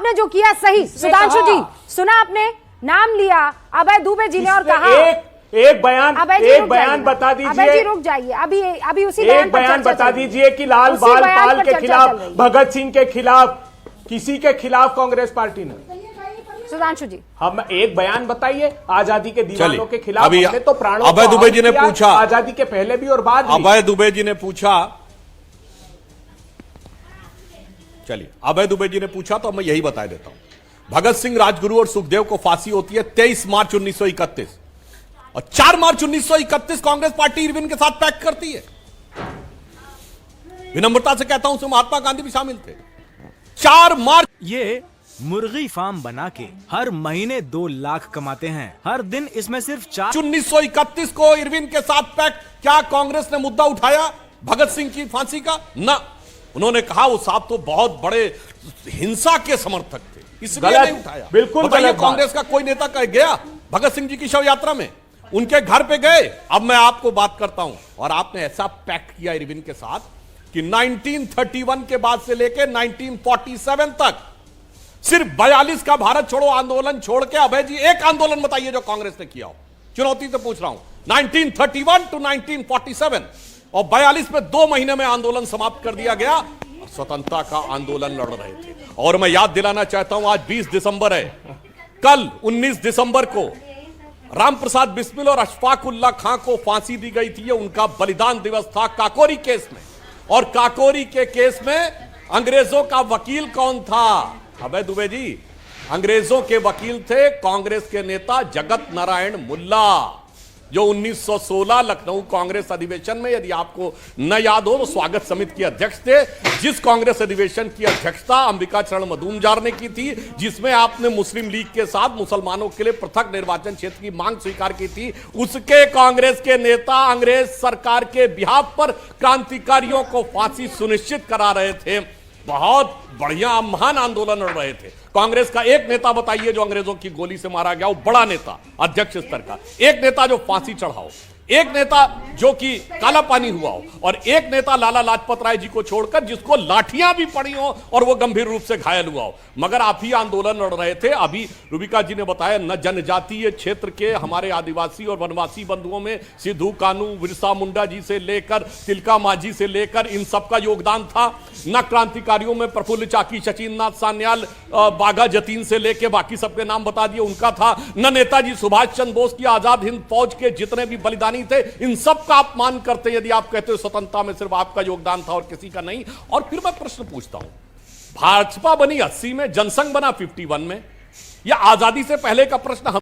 आपने जो किया सही। सुधांशु जी, सुना आपने, नाम लिया अभय दुबे जी ने और कहा एक बयान बता दीजिए। अभय जी रुक जाइए, अभी उसी एक बयान बता दीजिए कि लाल बाल पाल के खिलाफ, भगत सिंह के खिलाफ, किसी के खिलाफ कांग्रेस पार्टी ने। सुधांशु जी, हम एक बयान बताइए आजादी के दीवानों के खिलाफ। अभी हमने तो प्राणों अभय दुबे जी ने पूछा, आजादी के पहले भी और बाद भी। अभय दुबे जी ने पूछा, चलिए अभय दुबे जी ने पूछा तो मैं यही बता देता हूं। भगत सिंह, राजगुरु और सुखदेव को फांसी होती है 23 मार्च 1931 और 4 मार्च 1931 कांग्रेस पार्टी इरविन के साथ पैक्ट करती है। विनम्रता से कहता हूं उसमें महात्मा गांधी भी शामिल थे। 4 मार्च। ये मुर्गी फार्म बना के हर महीने 2 लाख कमाते हैं। हर दिन इसमें सिर्फ 1931 को इरविन के साथ पैक्ट। क्या कांग्रेस ने मुद्दा उठाया भगत सिंह की फांसी का? ना, उन्होंने कहा वो साहब तो बहुत बड़े हिंसा के समर्थक थे, इसलिए नहीं उठाया। बिल्कुल बताइए, कांग्रेस का कोई नेता कह गया भगत सिंह जी की शव यात्रा में? उनके घर पे गए? अब मैं आपको बात करता हूं, और आपने ऐसा पैक्ट किया इरविन के साथ कि 1931 के बाद से लेकर 1947 तक सिर्फ 42 का भारत छोड़ो आंदोलन छोड़ के, अभय जी एक आंदोलन बताइए जो कांग्रेस ने किया हो। चुनौती तो पूछ रहा हूं। 1931 टू 1947 और 42 में 2 महीने में आंदोलन समाप्त कर दिया गया। स्वतंत्रता का आंदोलन लड़ रहे थे। और मैं याद दिलाना चाहता हूं, आज 20 दिसंबर है। कल 19 दिसंबर को राम प्रसाद बिस्मिल और अशफाक उल्लाह खां को फांसी दी गई थी। उनका बलिदान दिवस था काकोरी केस में। और काकोरी के केस में अंग्रेजों का वकील कौन था? अभय दुबे जी, अंग्रेजों के वकील थे कांग्रेस के नेता जगत नारायण मुल्ला, जो 1916 लखनऊ कांग्रेस अधिवेशन में, यदि आपको न याद हो तो स्वागत समिति के अध्यक्ष थे। जिस कांग्रेस अधिवेशन की अध्यक्षता अंबिका चरण मजूमदार ने की थी, जिसमें आपने मुस्लिम लीग के साथ मुसलमानों के लिए पृथक निर्वाचन क्षेत्र की मांग स्वीकार की थी, उसके कांग्रेस के नेता अंग्रेज सरकार के बिहाफ पर क्रांतिकारियों को फांसी सुनिश्चित करा रहे थे। बहुत बढ़िया महान आंदोलन लड़ रहे थे। कांग्रेस का एक नेता बताइए जो अंग्रेजों की गोली से मारा गया, वो बड़ा नेता, अध्यक्ष स्तर का एक नेता जो फांसी चढ़ाओ, एक नेता जो कि काला पानी हुआ हो, और एक नेता लाला लाजपत राय जी को छोड़कर जिसको लाठियां भी पड़ी हो और वो गंभीर रूप से घायल हुआ हो। मगर आप ही आंदोलन लड़ रहे थे। अभी रूबिका जी ने बताया, न जनजातीय क्षेत्र के हमारे आदिवासी और वनवासी बंधुओं में सिद्धू कानू, बिरसा मुंडा जी से लेकर तिलका मांझी से लेकर इन सबका योगदान था। न क्रांतिकारियों में प्रफुल्ल चाकी, शचीन नाथ सान्याल, बाघा जतीन से लेकर बाकी सबके नाम बता दिए, उनका था। न नेताजी सुभाष चंद्र बोस की आजाद हिंद फौज के जितने भी बलिदानी थे, इन सब का अपमान करते यदि आप कहते हो स्वतंत्रता में सिर्फ आपका योगदान था और किसी का नहीं। और फिर मैं प्रश्न पूछता हूं, भाजपा बनी 80 में, जनसंघ बना 51 में, या आजादी से पहले का प्रश्न